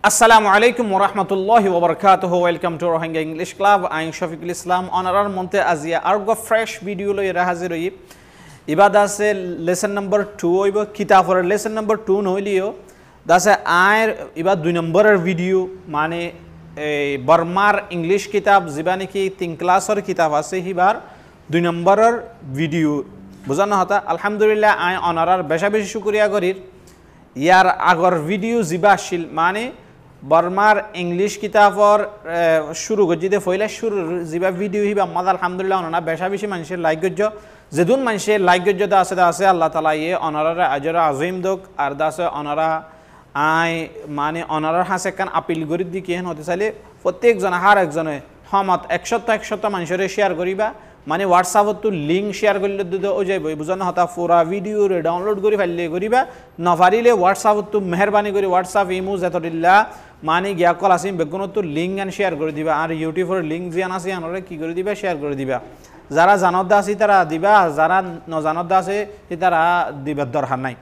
Assalamu alaikum wa rahmatullahi wa barakatuh. Welcome to Rohingya English Club. I am Shafiqul Islam. Honorar Monte Azia. Argo fresh video lo ira hazir hoyi. Ibada se lesson number 2 hoibo. Kitab or lesson number 2 no liyo. Da se air ibad 2 number video mane Burmar English kitab zibani ki 3 class or kitab ase hibar 2 number video. Buzana hata alhamdulillah I honorar besha beshi shukriya korir. Year agar video জিবা আসিল মানে বর্মার English কিতাবর শুরু গজিতে ফইলা শুরু জিবা video Hiba আমাদের আলহামদুলিল্লাহ অননা বেশা বেশি মানুষের লাইক গজ্জ যেদুন মানুষের লাইক গজ্জ আছে আল্লাহ তাআলা ইয়ে অনারার আজর আযীম দক আর দাসে অনারা আই মানে অনারার হাসে কান আপিল গরি দি কেন হতে চাইলে প্রত্যেক জন হার একজনে হমত 100 মানুষের শেয়ার করিবা মানে হোয়াটসঅ্যাপত তো লিংক শেয়ার করলে তো ও যাইব বুঝানো হতা পুরা ভিডিও রে ডাউনলোড করি ফাইলে করিবা নফারিলে হোয়াটসঅ্যাপত তো মেহরবানি করে হোয়াটসঅ্যাপ ইমো যতদিল্লা মানে গিয়া কল আসিম বেগুন তো লিংক আন শেয়ার করে দিবা আর ইউটিউবের লিংক জিয়ান আছে আনরে কি করে দিবা শেয়ার করে দিবা যারা জানত আছে তারা দিবা যারা নজানত আছে তারা দিবার দরকার নাই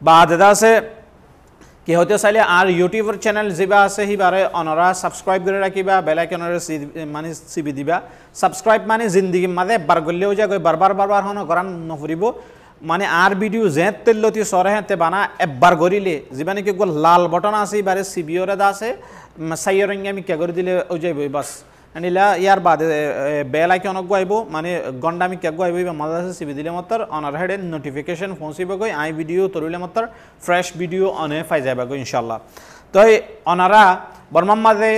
বা দাদা আছে কি হতে চাইলে আর ইউটিউবের চ্যানেল যেবা আছে হিবারে অনরা সাবস্ক্রাইব করে রাখিবা বেল আইকনের মানে সিবি দিবা সাবস্ক্রাইব মানে জিন্দেগি মাঝে বার গলেও যা কই বারবার হন করান নফরিব মানে আর ভিডিও জেত তেলতি সরে হেতে বানা একবার গরিলে জীবানি কি গল লাল বটন আছে বারে সিবিওরে দা আছে সাইয়রঙ্গি আমি কে করে দিলে ও যাইব বাস আনিলা ইয়ার বাদে বেল আইকন গইব মানে গন্ডা আমি কে গইব মাঝে আছে সিবি দিলে মতর অনার হেড নোটিফিকেশন পৌঁছিব গই আই ভিডিও তরিলে মতর ফ্রেশ ভিডিও অনে পাই যাবা গই ইনশাআল্লাহ তো অনারা বর্মাম মাঝে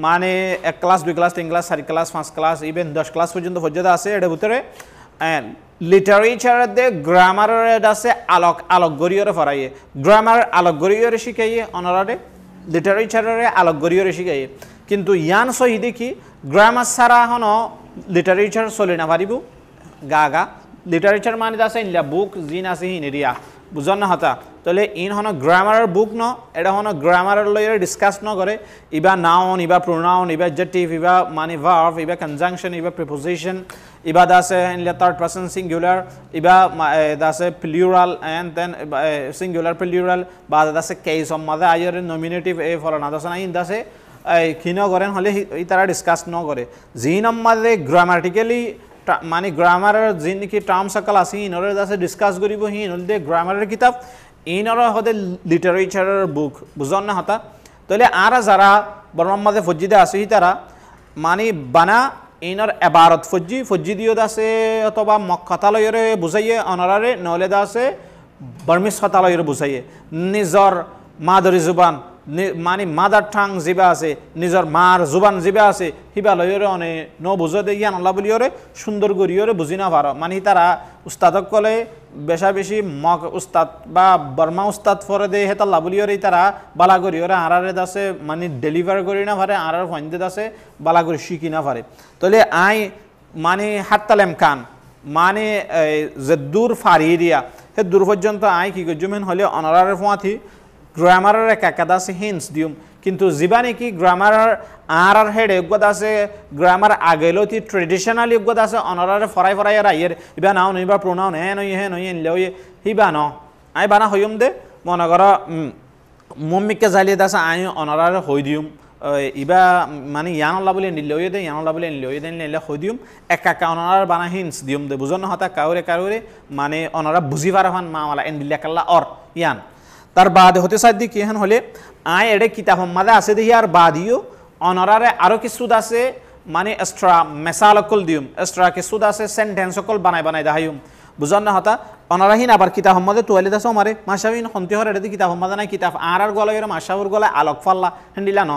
মানে 1 class 2 class 3 class 4 class 5 class even 10 class পর্যন্ত পর্যন্ত আছে এর ভিতরে লিটারেচার দে গ্রামার আছে আলোক গরিয়রে ফরাইয়ে গ্রামার আলোক গরিয়রে শিখাইয়ে অনারারে লিটারেচারে আলোক গরিয়রে শিখাইয়ে কিন্তু ইয়ান সহি দেখি গ্রামার ছাড়া হন লিটারেচার চলে না পারিব গা লিটারেচার মানে আছে ইনলা বুক জিন আছে হিনেরিয়া বুঝন না হতা তাহলে ইন হন গ্রামারের বুক ন এটা হন গ্রামারের লইরে ডিসকাস ন করে ইবা নাউন ইবা প্রোনাউন ইবা অ্যাডজেক্টিভ ইবা মানে ভার্ব ইবা কনজাংশন ইবা প্রিপোজিশন ইবা দাসে ইনলা থার্ড পারসন সিঙ্গুলার ইবা দাসে plural and then singular plural বা দাসে কেস অফ মাদা আইয়ার নমিনেটিভ এ ফর না দাসে ইন দাসে খিন করেন হলে তারা ডিসকাস ন করে জিন মাদে গ্রামাটিক্যালি মানে গ্রামারের জিন কি টার্ম সকল আছে ইনরে দাসে ডিসকাস করিব হিন হলদে গ্রামারের কিতাব ইনরে হদে লিটারেচারের বুক বুঝন না হতা তাহলে আর যারা বর্মাম মাদে ফজ্জিদে আছে তারা মানে বানা ইনর ইবারত ফজ্জি দিও দাসে অথবা মক্কাতালয়রে বুঝাইয়ে অনারারে নলে দাসে বর্মিস খাতালয়রে বুঝাইয়ে নিজর মাদরি জুবান মানে মাদার ঠাং জিবা আছে নিজের মার জুবান জিবা আছে হিবা লয়রে অনে ন বুঝো দে ইয়ান আল্লাহ বলিয়রে সুন্দর গরিয়রে বুঝি না পারো মানে তারা উস্তাদক কলে বেশা বেশি মক উস্তাদ বা বর্মা উস্তাদ ফরে দে হেতাল্লাহ বলিয়রে তারা বালা গরিয়রে আরারে দাসে মানে ডেলিভার করি না পারে আরার ফন্দে দাসে বালা গরি শিখি না পারে তাহলে আই মানে হাত্তালেম কান মানে যে দূর ফারিয়া হে দূর পর্যন্ত আই কি গজুমেন হলে অনারারে ফোয়াথি গ্রামারের একাদা আছে হিন্টস দিউম কিন্তু জীবানি কি গ্রামারের আর হেড যোগ্যতা আছে গ্রামার আগেলতি ট্রেডিশনাল যোগ্যতা আছে অনারারে ফরাই আর আইয়ের ইবা নাও নইবা প্রোনাউন হে নই লই হিবা ন আই বানা হইম দে মনে কর মম্মিকে জালিয়ে দাসে আই অনারারে হই দিউম ইবা মানে ইয়ানলা বলে নিলই দে ইয়ানলা বলে নিলই দে নিলে হই দিউম একা অনার বানা হিন্টস দিউম দে বুঝন হতা কাউরে মানে অনারা বুঝি পারাফান মাওয়ালা এন্ডিলা কাল্লা অর ইয়ান তার বাদে হতে সাদি কি হেন হলে আই এডে কিতাব মাদে আছে দেখি আর বাদিও অনারারে আরো কিছু আছে মানে এক্সট্রা মেসালকল দিউম এক্সট্রা কিছু আছে সেন্টেন্স সকল বানাই দেখাইম বুঝন না হতা অনারাহীন আবার কিতাব মাদে তোয়ালে দাস আমারে মাশাবিন খন্তি হরে এডে কিতাব মাদে নাই কিতাব আর গলায়রে মাশাবুর গলা আলোক ফাল্লা হেন্ডিলা ন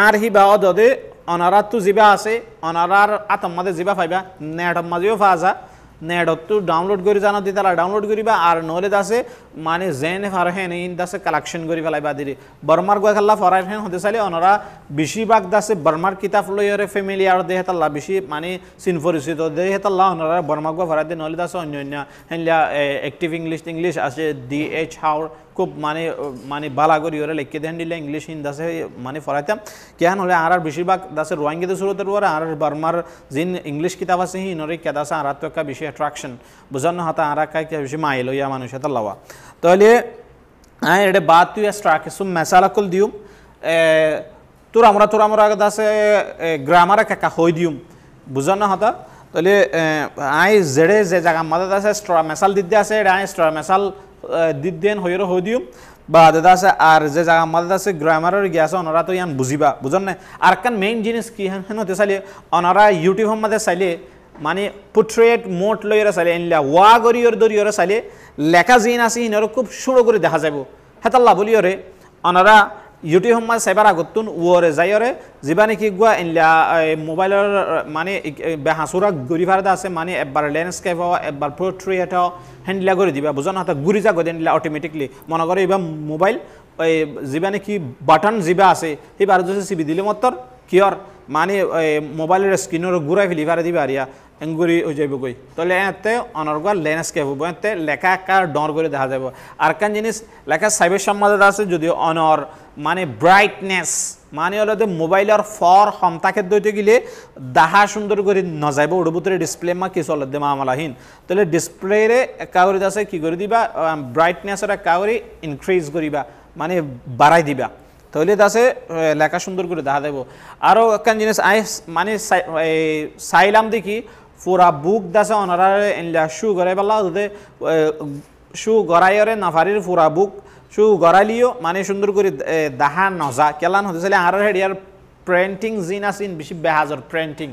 আর হি বাও দদে অনারাত তু জিবা আছে অনারার আতম মাদে জিবা পাইবা নেট মাদিও ফাজা নেটত তো ডাউনলোড করে জানা দি তারা ডাউনলোড করিবা আর নলে দাসে মানে জেনে ফারহেন ইন দাসে কালেকশন করি ফেলাইবা দিরি বর্মার গয় খাল্লা ফরাইহেন হতে চাইলে অনরা বেশিরভাগ দাসে বর্মার কিতাব লইরে ফ্যামিলিয়ার দেহে তাল্লা বেশি মানে সিন পরিচিত দেহে তাল্লা অনরা বর্মার গয় ফরাই দে নলে দাসে অন্য হেনলা অ্যাক্টিভ ইংলিশ আছে DH হাউর খুব মানে বালা করি ওরা লিখে দেন দিলে ইংলিশ হিন দাসে মানে ফরাইতাম কেন হলে আর বেশিরভাগ দাসে রোহিঙ্গাদের শুরুতে রুয়ার আর বর্মার জিন ইংলিশ কিতাব আছে হিনরে কে দাসে আর তো একটা বেশি অ্যাট্রাকশন বুঝান না হাতা আর কাই বেশি মাইল ইয়া মানুষ এটা লাওয়া তাহলে এটা বাদ তুই এক্সট্রা কিছু মেসালা কল দিও তোরা আমরা আছে গ্রামারে কাকা হই দিউম বুঝার না হতা তাহলে আই জেডে যে জায়গা মাদাত আছে স্ট্রা মেসাল দিতে আছে আই স্ট্রা মেসাল দিদেন হইরো হই দিউম বা দাদা আছে আর যে জায়গা মাদাত আছে গ্রামারের গিয়াছে অনরা তো ইয়ান বুঝিবা বুঝন না আর কান মেইন জিনিস কি হেন হতে চাইলে অনরা ইউটিউব মাদে চাইলে মানে পোর্ট্রেট মোড লইরা চাইলে এনলা ওয়া গরিয়র দরিয়র চাইলে লেখা জিন আছে হিনর খুব সুড়ো করে দেখা যাব হেতাল্লা বলিয়রে অনরা ইউটিউব মাঝে সাইবার আগতুন ওরে যাইরে যিবা নাকি গুয়া এনলা মোবাইলের মানে বেহাসুরা গরি ফারদা আছে মানে একবার ল্যান্ডস্কেপ হওয়া একবার পোর্ট্রেট হ্যান্ডলা করে দিবা বুঝন হাতে গুরি যা গদেন অটোমেটিকলি মনে করে এবার মোবাইল ওই যিবা নাকি বাটন যিবা আছে সেই বার যদি সিবি দিলে মতর কিয়র মানে মোবাইলের স্ক্রিনের ঘুরাই ফেলি ফারে দিবা আরিয়া এঙ্গুরি হয়ে যাইব কই তাহলে এতে অনর্গা ল্যান্ডস্কেপ হবো এতে লেখা কার ডর করে দেখা যাব আর কান জিনিস লেখা সাইবের সম্মাদ আছে যদিও অনর মানে ব্রাইটনেস মানে হলো মোবাইলের ফর ক্ষমতাকে দইতে গেলে দাহা সুন্দর করে নজাইব ওর ভিতরে ডিসপ্লে মা কি চলে দেমা আমলাহীন তাহলে ডিসপ্লেরে কাগরি আছে কি করে দিবা ব্রাইটনেসের কাগরি ইনক্রিজ করিবা মানে বাড়াই দিবা তাহলে দাসে লেখা সুন্দর করে দেখা দেব আরও একখান জিনিস আই মানে চাইলাম দেখি পুরা বুক দাসে অনারা শু গড়াই পেলা শু গড়াইরে নাফারির পুরা বুক শু গড়াইলিও মানে সুন্দর করে দাহা নজা কেলান হতে চাইলে আর হেডিয়ার প্রিন্টিং জিন আছে বেশি বেহাজর প্রিন্টিং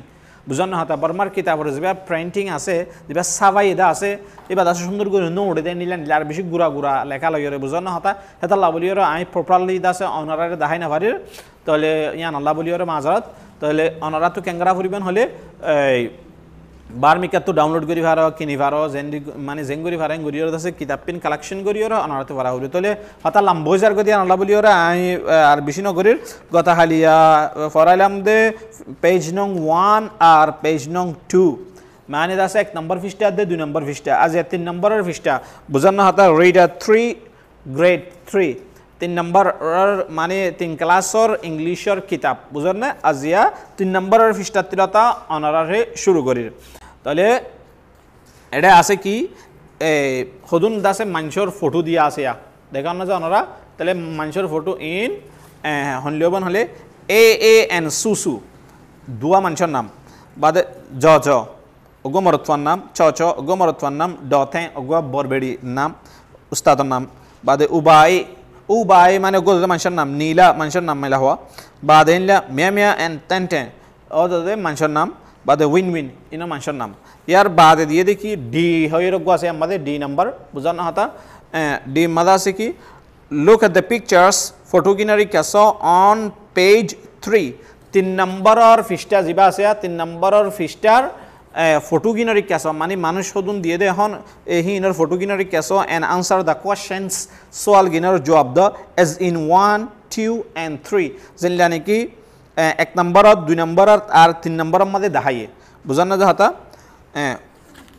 বুঝন না হতা বর্মার কিতাবের যে প্রিন্টিং আছে যে সাবাই দা আছে এবার দাসে সুন্দর করে নোট দেয় নিলেন আর বেশি গুড়া গুড়া লেখা লইরে বুঝন না হতা হেতাল্লা বলিওর আমি প্রপারলি দাসে অনারারে দেখাই না পারির তাহলে ইয়ান আল্লাহ বলিওর মাঝারত তাহলে অনারা তো ক্যাংরা ফুরিবেন হলে বার্মিকা তো ডাউনলোড করি ভার কিনি ভার জেন্ডি মানে জেঙ্গুরি ভার গরিয়র আছে কিতাব পিন কালেকশন করিওর অনারাতে ভাড়া হইল তাহলে হতা লাম্বোজার গতি আল্লাহ বলিওর আমি আর বেশি নগরীর গতা হালিয়া ফরাইলাম দে পেজ নং 1 আর পেজ নং 2 মানে আছে 1 নম্বর পৃষ্ঠা দে 2 নম্বর পৃষ্ঠা আজ 3 নম্বরের পৃষ্ঠা বুঝান না হতা রিডার 3 গ্রেড 3 3 নম্বর মানে 3 ক্লাসর ইংলিশর কিতাব বুঝান না আজিয়া 3 নম্বরের পৃষ্ঠা তিলতা অনারারে শুরু করির তাহলে এটা আছে কি সদুন দাসে মানুষের ফটো দিয়া আছে দেখান না যে ওনারা তাহলে মানুষের ফটো ইন হনলিওবন হলে এন সুসু দুয়া মানুষের নাম বাদে জ অগো মরত্বার নাম চ অগো মরত্বার নাম ডথে অগো বরবেড়ি নাম উস্তাদর নাম বাদে উবাই মানে অগো মানুষের নাম নীলা মানুষের নাম মেলা হওয়া বাদে ইনলা মিয়া এন টেন ও মানুষের নাম বাদে উইন ইনো মানুষের নাম ইয়ার বাদে দিয়ে দেখি ডি হয়ে রোগ আছে আমাদের ডি নাম্বার বুঝানো হতা ডি মাদা আছে কি লুক এট দ্য পিকচার্স ফটোগিনারি ক্যাস অন পেজ 3 নম্বরের পৃষ্ঠা যা আছে 3 নম্বরের পৃষ্ঠার ফটোগিনারি ক্যাস মানে মানুষ সদুন দিয়ে দে এখন হিনর ফটোগিনারি ক্যাস এন্ড আনসার দ্য কোয়েশ্চেন্স সোয়াল গিনার জবাব দ এজ ইন 1 2 and 3 যেন নাকি 1 নম্বরত 2 নম্বরত আর 3 নম্বরের মধ্যে দেখাইয়ে বুঝান না যাতা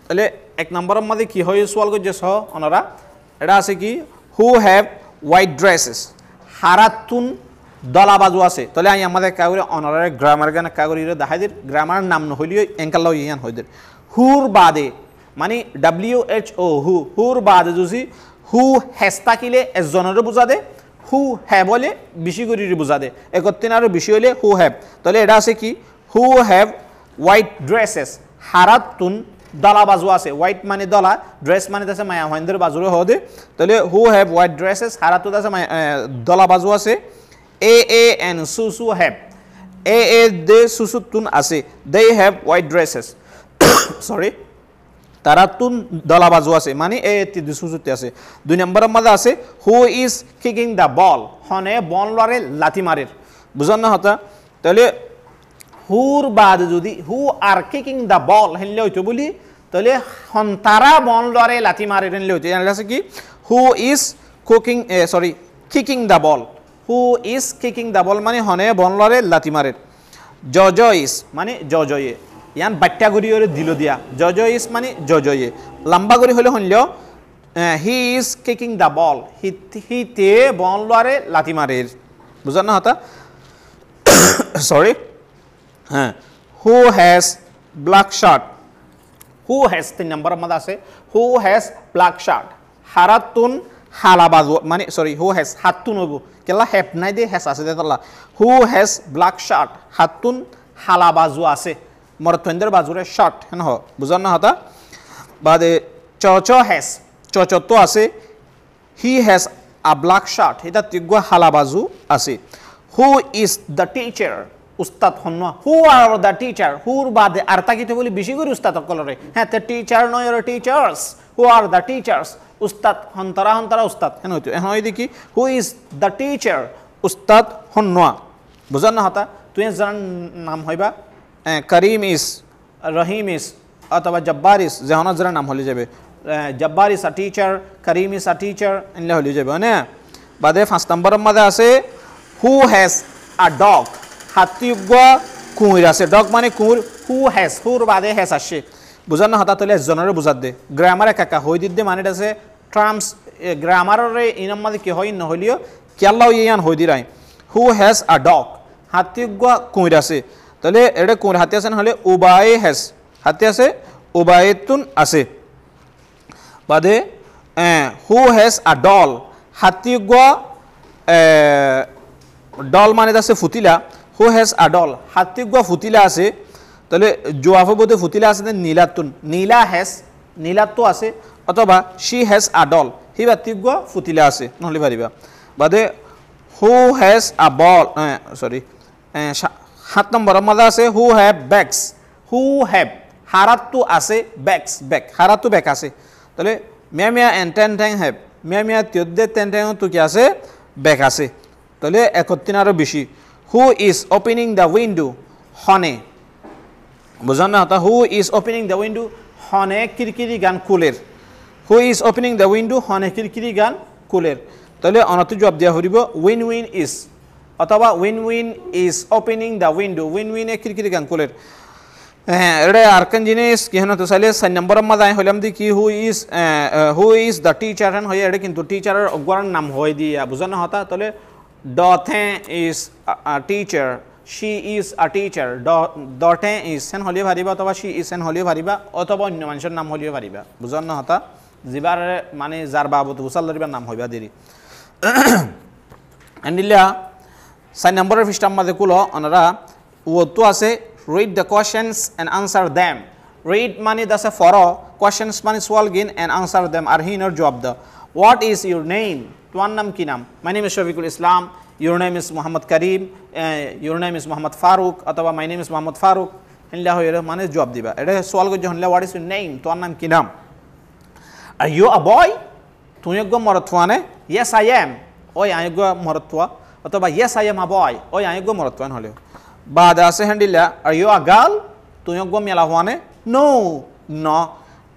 তাহলে 1 নম্বরের মধ্যে কি হয় সোয়াল করছে সহ ওনারা এটা আছে কি হু হ্যাভ হোয়াইট ড্রেসেস হারাতুন দলা বাজু আছে তাহলে আমি আমাদের কাগরে অনারারে গ্রামার গানে কাগরিরে দেখাই দির গ্রামার নাম নহলিও এঙ্কাল্লাও ইয়ান হই দির হুর বাদে মানে WHO হুর বাদে যদি হু হেস্তা কিলে এজনের বুঝা দে হু হ্যাভ বলে বেশি করিরে বুঝা দে একত্রিন আর বেশি হলে হু হ্যাভ তাহলে এটা আছে কি হু হ্যাভ হোয়াইট ড্রেসেস হারাতুন দলা বাজু আছে হোয়াইট মানে দলা ড্রেস মানে আছে মায়া হইন্দের বাজুরে হদে তাহলে হু হ্যাভ হোয়াইট ড্রেসেস হারাতুন আছে দলা বাজু আছে and Susu have they Susu tun আছে they have white dresses sorry তারা তুন দলা বাজু আছে মানে সুসুতে আছে 2 নম্বরের মধ্যে আছে হু ইজ কিকিং দ্য বল হনে বল লরে লাথি মারের বুঝন না হতা তাহলে হুর বাদ যদি হু আর কিকিং দ্য বল হেনলে হইতো বলি তাহলে হন তারা বল লরে লাথি মারের হেনলে হইতো এর আছে কি who is kicking the ball who is kicking the বল মানে হনে বল লরে লাথি মারের জজ ইজ মানে জজয়ে ইয়ান বাট্টা গরি ওরে দিল দিয়া জজ ইজ মানে জজয়ে লম্বা গরি হলে হনলেও he is kicking the ball হিতে বল লরে লাথি মারের বুঝান না হতা সরি হ্যাঁ who has black shirt who has 3 নম্বর মধ্যে আছে হু হ্যাজ ব্ল্যাক শার্ট হারাতুন হালাবাজু মানে সরি হু হ্যাজ হাতুন হইব কেলা হ্যাভ নাই দে হ্যাজ আছে দেতলা হু হ্যাজ ব্ল্যাক শার্ট হাতুন হালাবাজু আছে মরতন্দের বাজুরে শার্ট হেন হ বুঝান না হতা বাদে চ হ্যাজ চ তো আছে he has a black shirt এটা তিগ্গ হালাবাজু আছে হু ইজ দ্য টিচার উস্তাদ হন হু আর দ্য টিচার হুর বাদে আর তাকিতে বলি বেশি করে উস্তাদ কলরে হ্যাঁ তে টিচার নয় আর teachers who are the teachers উস্তাদ হন্তরা উস্তাদ হেন হইতো এখন ওই দেখি হু ইজ দ্য টিচার উস্তাদ হন্নোয়া বুঝান না হতা তুই যার নাম হইবা করিম ইস রহিম ইস অথবা জব্বার ইস যেহন যারা নাম হলে যাবে Jabbar is a teacher Karim is a teacher এনলে হলে যাবে মানে বাদে 5 নম্বরের মধ্যে আছে হু হ্যাজ আ ডগ হাতিজ্ঞ কুঁইর আছে ডগ মানে কুঁর হু হ্যাজ হুর বাদে হ্যাজ আসে বুঝার না হতা তাহলে জনের বুঝার দে গ্রামারে কাকা হই দিতে মানে আছে টার্মস গ্রামারের ইনাম মাঝে কি হয় নহলিও কেল্লাও ইয়ান হই দিরাই হু হ্যাজ আ ডগ হাতিজ্ঞ কুঁইর আছে তাহলে এটা কুঁইর হাতি আছে নহলে উবায়ে হ্যাজ হাতি আছে উবায়েতুন আছে বাদে হু হ্যাজ আ ডল হাতিজ্ঞ ডল মানে আছে ফুতিলা হু হ্যাজ আ ডল হাতিজ্ঞ ফুতিলা আছে তাহলে জোয়াফে বোধে ফুতিলা আছে নীলাতুন নীলা হ্যাজ নীলাত্ব আছে অথবা শি হ্যাজ আ ডল হি হাতিজ্ঞ ফুতিলা আছে নহলে পারিবা বাদে হু হ্যাজ আ বল সরি 7 নম্বরের মধ্যে আছে who have bags who have হারাতু আছে ব্যাগস ব্যাগ হারাতু ব্যাগ আছে তাহলে মিয়া এন টেন ট্যাং হ্যাভ মিয়া তিয়দে টেন ট্যাং তো কি আছে ব্যাগ আছে তাহলে 31 আরো বেশি who is opening the window হনে বুঝান না who is opening the window হনে কিরকিরি গান কুলের who is opening the window হনে কিরকিরি গান কুলের তাহলে অনতি জবাব দেওয়া হইব উইন উইন ইজ অথবা উইন উইন ইজ ওপেনিং দ্য উইন্ডো উইন উইনে কিরকিরি গান কুলের হ্যাঁ এটা আরকান জিনিস কি হেন তো চাইলে 4 নম্বরের মধ্যে হইলাম দি কি হু ইজ দ্য টিচার হেন হয়ে এটা কিন্তু টিচারের অগ্রার নাম হয়ে দিয়া বুঝানো হতা তাহলে ডথে ইজ আ টিচার শি ইজ আ টিচার ডথে ইজ হেন হলিয়ে পারিবা অথবা শি ইজ হেন হলিয়ে পারিবা অথবা অন্য মানুষের নাম হলিয়ে পারিবা বুঝানো হতা যিবার মানে যার বাবদ উচাল ধরিবার নাম হইবা দেরি এন্ডিলা 4 নম্বরের পৃষ্ঠার মধ্যে কুলো ওনারা ওতো আছে read the questions and answer them read মানে দাসে ফরো questions মানে সওয়াল গিন and answer them আর হিনার জবাব দাও what is your name তোমার নাম কি নাম my name is Shafiqul Islam your name is Muhammad Karim your name is Muhammad Farooq অথবা my name is Muhammad Farooq হিনলা হইরে মানে জবাব দিবা এটা সওয়াল গজ হনলা what is your name তোমার নাম কি নাম are you a boy তুমি একগো মরতওয়ানে yes I am ওই আইগো মরতওয়া অথবা yes I am a boy ওই আইগো মরতওয়ান হলে বাদ আছে হ্যান্ডিলা আর ইউ আ গার্ল তুই গো মেলা হওয়া নে no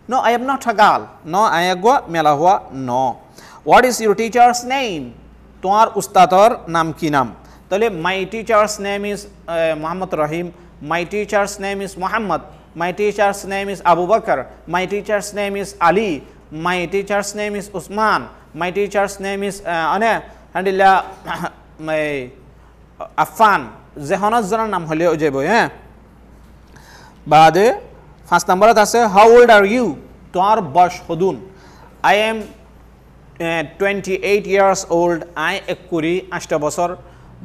no I am not a girl no আই গো মেলা হওয়া no what is your teacher's name তোমার উস্তাদর নাম কি নাম তাহলে my teacher's name is Mohammad Rahim my teacher's name is Mohammad my teacher's name is Abu Bakar my teacher's name is Ali my teacher's name is Usman my teacher's name is আনে হ্যান্ডিলা মাই আফান যেহনত জনের নাম হলে যাব হ্যাঁ বাদে 5 নম্বরত আছে হাউ ওল্ড আর ইউ তোমার বয়স হদুন আই এম 28 ইয়ার্স ওল্ড আই 28 বছর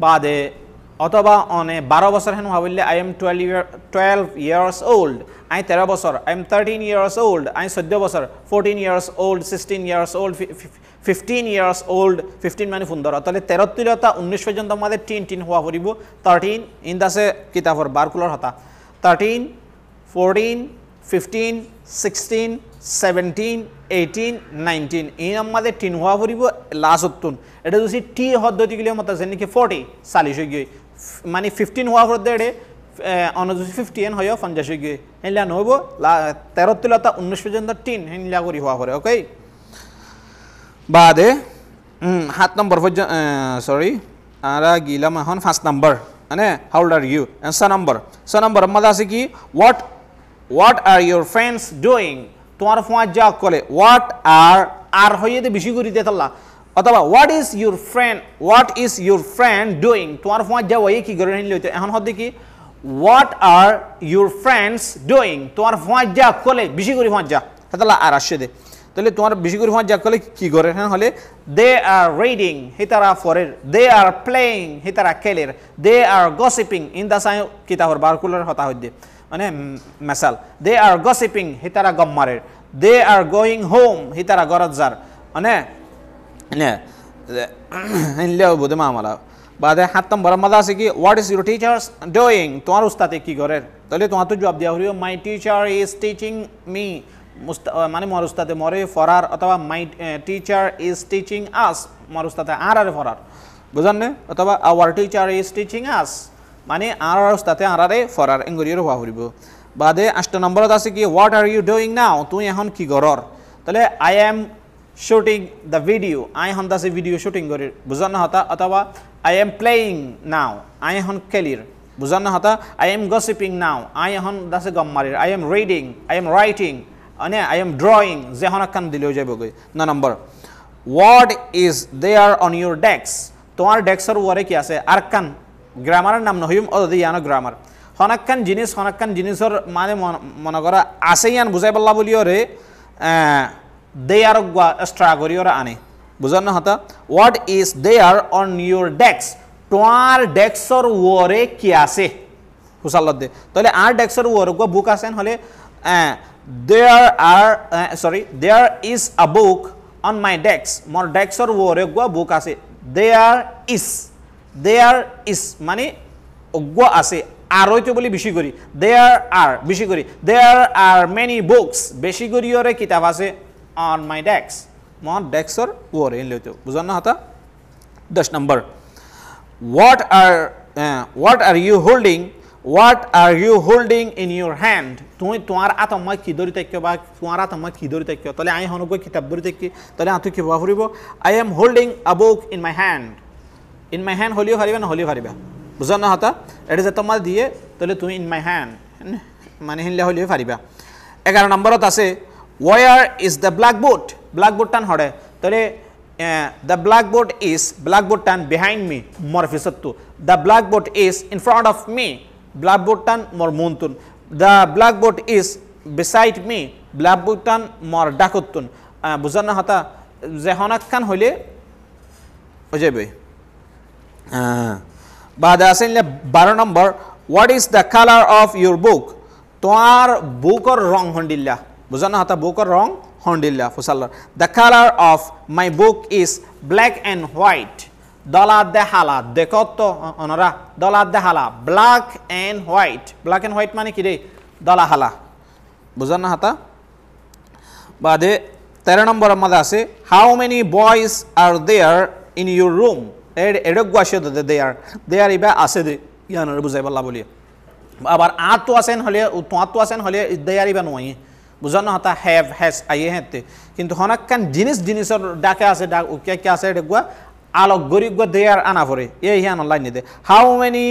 বাদে অথবা অনে 12 বছর হেন ভাবিলে আই এম 12 ইয়ার্স ওল্ড আই 13 বছর আই এম 13 ইয়ার্স ওল্ড আই 14 বছর 14 years old 16 years old 15 years old 15 মানে 15 তাহলে 13 তিলতা 19 পর্যন্ত আমাদের 10 হওয়া পড়িব 13 ইন দাসে কিতাবর বারকুলার হতা 13 14 15 16 17 18 19 এই আমাদের 10 হওয়া পড়িব লাস্ট উত্তন এটা যদি টি পদ্ধতি গিলে মত যেন কি 40 40 হই গই মানে 15 হওয়া পড়তে এডে অনজুসি 15 হয় 50 হই গই হেলা নহব 13 তিলতা 19 পর্যন্ত 10 হেলা করি হওয়া পড়ে ওকে বাদে 7 নম্বর সরি আরা গিলাম এখন 5 নম্বর মানে how old are you answer number মধ্যে আছে কি what are your friends doing তোমার ফোয়াজ যা কলে হোয়াট আর হইয়ে দে বেশি করে দিতাল্লা অথবা what is your friend doing তোমার ফোয়াজ যা ওই কি করে নিল এখন হতে কি what are your friends doing তোমার ফোয়াজ যা কলে বেশি করে ফোয়াজ যা তাহলে আর আসে দে তাহলে তোমার বেশি করে যা করলে কি করে হ্যাঁ হলে দে আর রিডিং হিতারা ফরের দে আর প্লেইং হিতারা খেলের they are gossiping in the সাই কিতাবর বারকুলার হতা হইদে মানে মেসাল দে আর গসিপিং হিতারা গম্মারের দে আর গোয়িং হোম হিতারা গরজার মানে নে হিনলেও বুঝে মামালা বাদে 7 নম্বর মজা আছে কি what is your teachers doing তোমার উস্তাদে কি করে তাহলে তোমার তো জবাব দেওয়া হইল মাই টিচার ইজ টিচিং মি মানে মোর উস্তাদে মরে ফরার অথবা মাই টিচার ইজ টিচিং আস মোর উস্তাদে আর ফরার বুঝান না অথবা আওয়ার টিচার ইজ টিচিং আস মানে আর উস্তাদে আরে ফরার এঙ্গরির হওয়া হইব বাদে 8 নম্বরত আছে কি what are you doing now তুই এখন কি করর তাহলে I am shooting the video আই এখন দাসে ভিডিও শুটিং করি বুঝান না হতা অথবা I am playing now I এখন খেলির বুঝান না হতা I am gossiping now I এখন দাসে গম মারির I am reading I am writing মানে আই এম ড্রয়িং যে হনকান দিলেও যাবগৈ 9 নম্বর what is there on your desk তোমার ডেস্কের ওয়ারে কি আছে আরকান গ্রামারের নাম নহিম অদি ইয়ানো গ্রামার হনকান জিনিসের মানে মনে করা আছে ইয়ান বুঝাই পাল্লা বলিও রে দেয়ার গা এক্সট্রা করিওরা আনে বুঝান না হতা what is there on your desk তোমার ডেস্কের ওয়ারে কি আছে হুসাল্লাদ দে তাহলে আর ডেস্কের ওয়ারে গো বুক আছেন হলে there is a book on my desk মোর ডেস্কের ওয়ারে গো বুক আছে there is মানে গো আছে আর হইতে বলি বেশি করি there are বেশি করি there are many books বেশি করি ওরে কিতাব আছে on my desk মোর ডেস্কের ওয়ারে লইতো বুঝান না হতা 10 নম্বর what are you holding in your hand তুমি তোমার আতমা কি ধরি থাকো বা তোমার আতমা কি ধরি থাকো তাহলে আই হনগো কিতাব ধরি থাকি তাহলে আতু কি বাবা ফুরিব আই এম হোল্ডিং আ বুক ইন মাই হ্যান্ড হলিও হারিবা না হলিও হারিবা বুঝান না হতা এটা যে তোমার দিয়ে তাহলে তুমি ইন মাই হ্যান্ড মানে হিনলে হলিও হারিবা 11 নম্বরত আছে ওয়্যার ইজ দ্য ব্ল্যাকবোর্ড টান হড়ে তাহলে the blackboard tan behind me more fisattu the blackboard is in front of me blackboard tan more muntun the blackboard is beside me blackboard tan more dakuttun buzana hata je honakkan hole ojebe baada asenle 12 number what is the color of your book toar book or rong hondilla buzana hata book or rong hondilla fusallar the color of my book is black and white dala de hala dekotto onora dala de hala black and white mane ki re dala hala buzanna hata bade 13 number mada ase how many boys are there in your room edok gwashe there iba ase de yanar buzai balla boli abar ato asen hole there iba noi বুঝানো হতা have has আইয়ে হেতে কিন্তু হনাক্কান জিনিসের ডাকে আছে কে আছে দেখবা আলোক গরিব গো দেয়ার আনা পরে এই হিয়ান অনলাইন নিতে হাউ মেনি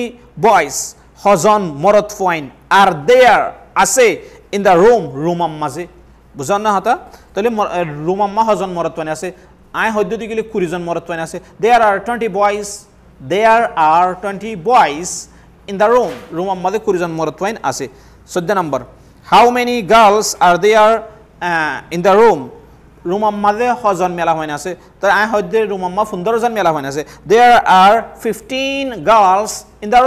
বয়েজ হজন মরত ফাইন আর দেয়ার আছে ইন দ্য রুম মাঝে বুঝানো হতা তাহলে রুম আম্মা হজন মরত ফাইন আছে আই হদ্যদি গেলে 20 জন মরত ফাইন আছে there are 20 boys in the room আম্মাতে 20 জন মরত ফাইন আছে 14 নম্বর how many girls are there in the room amade hojon mela hoine ase to I hodde room amma 15 John mela hoine ase there are 15 girls in the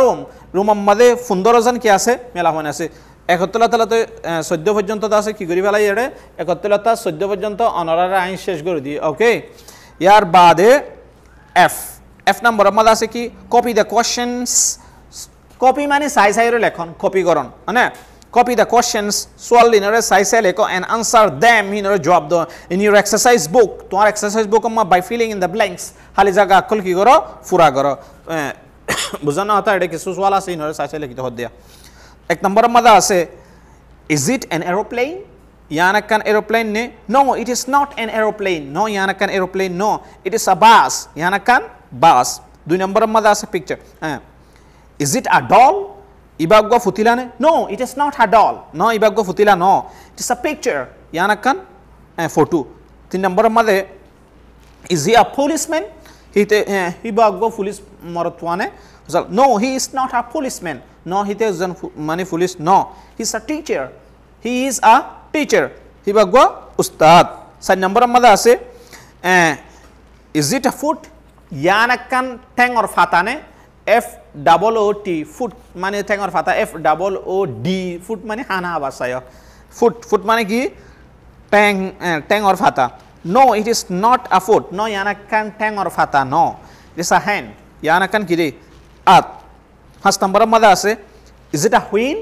room amade 15 John ki ase mela hoine ase 71 তালাতে 14 পর্যন্ত আছে কি করি ফেলাই এড়ে 71 তা 14 পর্যন্ত অনারার আইন শেষ করে দি ওকে ইয়ার বাদে f নম্বর মধ্যে আছে কি কপি দ্য কোশ্চেনস কপি মানে সাইরে লেখন কপি করন মানে copy the questions solve in a size and answer them in a job in your exercise book তোমার exercise book by filling in the blanks খালি জায়গা আকল কি করো পুরা করো বুঝানো হতা এটা কিছু সওয়াল আছে ইন সাইজ লিখতে হদ দিয়া এক নম্বরের মধ্যে আছে is it an aeroplane ইয়ানাকান aeroplane ne no it is not an aeroplane no ইয়ানাকান aeroplane no it is a bus ইয়ানাকান bus দুই নম্বরের মধ্যে আছে picture is it a doll ibagwa futilane no it is not a doll no ibagwa futila no it is a picture yanakan photo 3 number made is he a policeman ibagwa police marotwane no he is not a policeman no he is mani police no he is a teacher ibagwa ustad 4 নম্বরের মধ্যে আছে is it a food ইয়ান একখান ঠ্যাঙর ফাতানে F double O T foot মানে ঠ্যাঙর ফাতা F double O D foot মানে হানা আবাসায় ফুট ফুট মানে কি ঠ্যাঙর ফাতা no it is not a foot no ইয়ান একখান ঠ্যাঙর ফাতা নো ইট ইজ আ হ্যান ইয়ান একখান কি রে আত 5 নম্বরের মধ্যে আছে ইজ ইট আ হুইল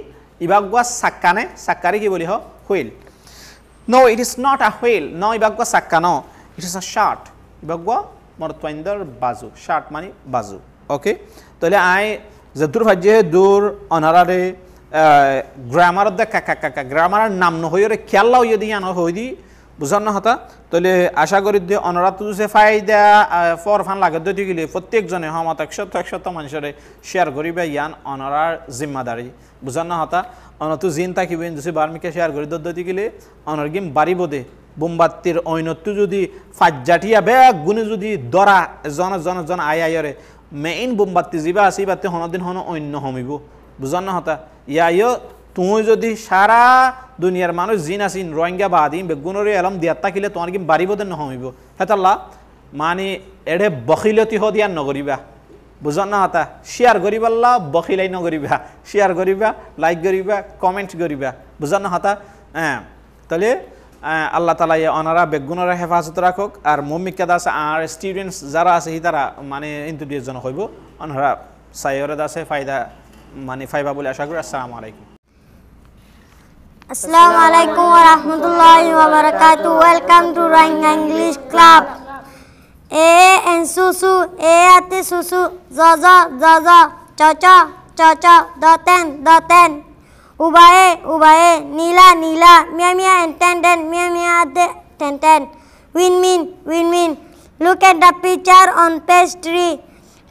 ইবাগুয়া সাক্কানে সাক্কারে কি বলি wheel no it is not a wheel no ইবাগুয়া সাক্কানো ইট ইজ আ শার্ট ইবাগুয়া মরতওয়াইন্দর বাজু শার্ট মানে বাজু ওকে তাহলে আই যদুর ভাজ্যে দূর অনারারে গ্রামার দে কাকা কাকা গ্রামারের নাম নহইরে খেয়াল্লা হইয়ে দিয়ে আনো হই দি বুঝার না হতা তাহলে আশা করি দিয়ে অনারা তো যে ফায়দা ফরফান লাগে দিতে গেলে প্রত্যেকজনে হমত 100 মানুষের শেয়ার করিবে ইয়ান অনারার জিম্মাদারি বুঝার না হতা অনতু জিন থাকিবেন যদি বার্মিকে শেয়ার করি দিতে গেলে অনার গিম বাড়িব দে বোমবাত্তির ঐনত্য যদি ফাজ্জাটিয়া বেগ গুণে যদি দরা জন আয়রে মেইন বোমবাত্তি যা আছে বাত্তি হনদিন হন অন্য হমিব বুঝার না হতা ইয়া তুই যদি সারা দুনিয়ার মানুষ জিন আসিন রোহিঙ্গা বাদিম বেগুনরে এলম দিয়াত থাকিলে তোমার কি বাড়িব দেন নহমিব হেতাল্লা মানে এড়ে বখিলতি হদিয়ার নগরিবা বুঝার না হতা শেয়ার করিবাল্লা বখিলাই নগরিবা শেয়ার করিবা লাইক করিবা কমেন্ট করিবা বুঝার না হতা হ্যাঁ তাহলে আল্লাহ তালা অনারা বেগুনরা হেফাজত রাখুক আর মমিকা দাস আর স্টুডেন্টস যারা আছে তারা মানে ইন্ট্রোডিউসজন হইব অনারা সাইয়রে দাসে ফায়দা মানে ফাইবা বলে আশা করি আসসালামু আলাইকুম Assalamu alaikum wa rahmatullahi wa barakatuh. Welcome to Rohingya English Club. A and susu, A ate susu, zaza, chacha, doten. Ubae, nila, mia and ten, mia ate ten. Win. Look at the picture on page 3.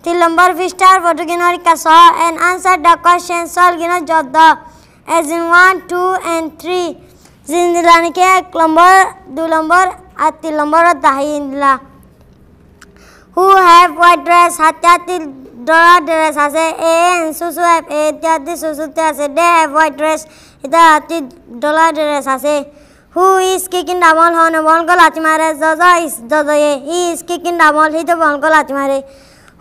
The number star photogenori kasaha and answer the question solve gina jodda. As in 1, 2 and 3. Zindilani ke 2 number at 3 number dahindla. Who have white dress? Hatyati dora dress ase A and susu have A tyati susu ase they have white dress. Ita hati dora dress ase. Who is kicking the ball? Hone ball ko lati mare. Zaza is Zazaye. He is kicking the ball. He the ball ko lati mare.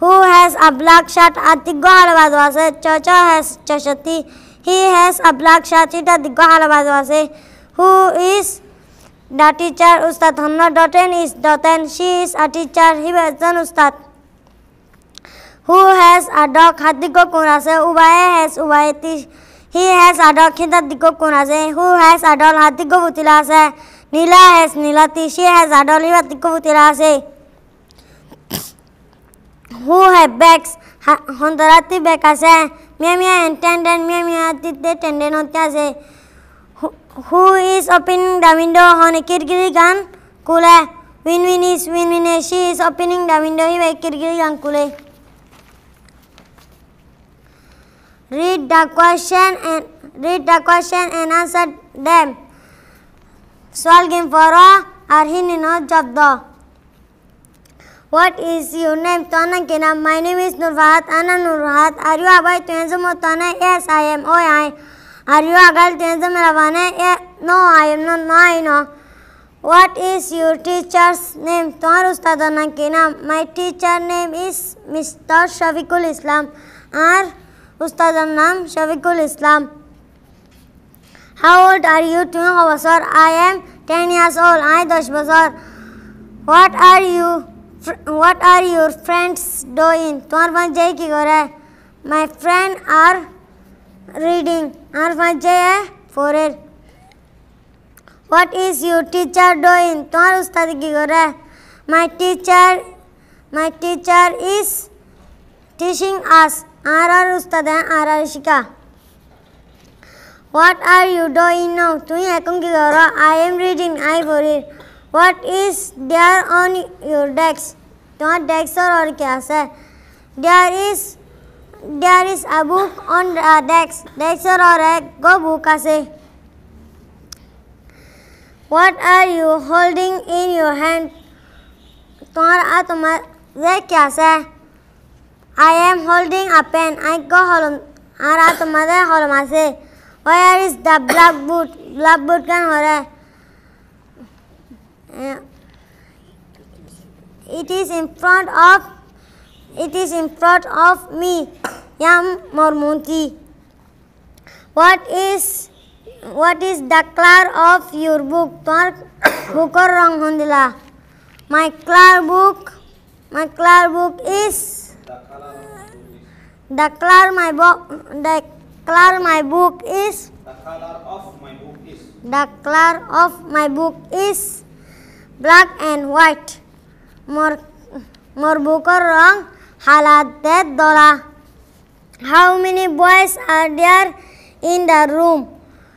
Who has a black shirt? Ati go halabadu ase. Chacha has chachati. He has a black shirt. Ita diggo halabadu ase. Who is the teacher? Ustad Hanna Doten is Doten. She is a teacher. He was an Ustad. Who has a dog? Hadiggo kunase. Ubaye has Ubayati. He has a dog. Hita diggo kunase. Who has a doll? Hadiggo butila ase. Nila has Nilati. She has a doll. Hita diggo butila ase. Who have bags? Hondarati bag ase. Mia and tenden. Mia ati tenden hote ase. Who is opening the window? Hone kirkiri gan kule. Win is. She is opening the window. He vai kirkiri gan kule. Read the question and answer them. Solve game for or hinino jabda. What is your name? Tana kina. My name is Nurfahat. Ana Nurfahat. Are you abai tuenzo tana? Yes, I am. Oh, I. Are you agal tuenzo meravane? No, I am not. No, I know. What is your teacher's name? Tomar ustadana kina. My teacher name is Mr. Shafiqul Islam. Our ustadan naam Shafiqul Islam. How old are you? Tumi hobasar. I am 10 years old. I 10 basar. What are your friends doing? Tomar banjai ki gore? My friends are reading. Our banjai for it. What is your teacher doing? Tomar ustad ki gore? My teacher is teaching us. Our ustad hai our shika. What are you doing now? Tumi ekon ki gore? I am reading. I for it. What is there on your desk? Tomar desk or kya hai? There is a book on the desk. Desk or go book ase. What are you holding in your hand? Tomar ye kya hai? I am holding a pen. I go holom. Ara tomare holom ase. Where is the blackboard? Blackboard kan ho raha hai. It is in front of me. Yam Mormunti. What is the color of your book? Tor bookor rong hondila. My color book is the color my book is black and white. Mor bookor rong halate dola. How many boys are there in the room?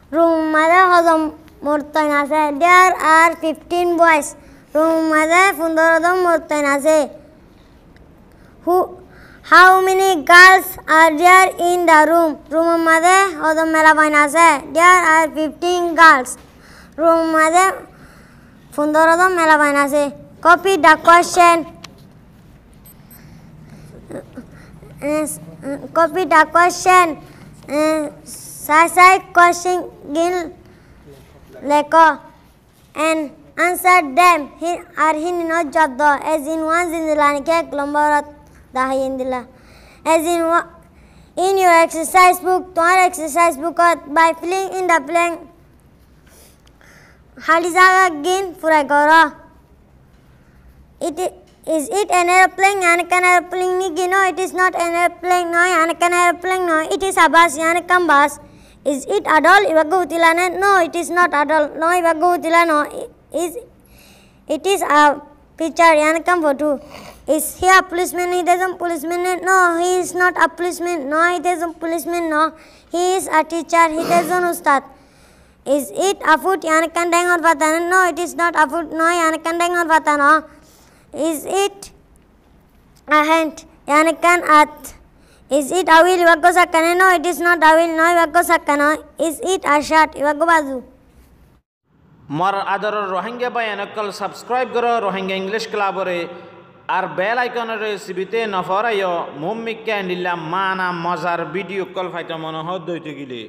Room mother hodom mortanase. There are 15 boys. Room mother fundorodom mortanase. How many girls are there in the room? Room mother hodom melabainase. There are 15 girls. Room mother fundorodom melabainase. Copy the question. Sai question gil leko and answer them. Are hin no jaddo as in one zindilani ke lombarat dahindila. As in your exercise book, by filling in the blank halizaga gin furai gora. Is it an airplane? Yanakan airplane nigi? No, it is not an airplane. No, Yanakan airplane. No, it is a bus. Yanakam bus. Is it adult? Ibagu utilane? No, it is not adult. No, ibagu utilano. It is a picture. Yanakam photo. Is he a policeman? He is a policeman. No, he is not a policeman. No, he is a policeman. No, he is a teacher. He is an ustad. Is it a foot? Yanakan dang or vatana? No, it is not a foot. No, Yanakan dang or vatana. Is it a hand? Yanakan at. Is it a wheel? Iwago sakane? No, it is not a wheel. No, iwago sakana. Is it a shirt? Iwago bazu. More other Rohingya by Anakal subscribe Guru Rohingya English Club আর বেল আইকনের রেসিপিতে নফরাইও মুম্মিকা নিলাম মানা মজার video কল ফাইটা মনে হয় দইতে গিলে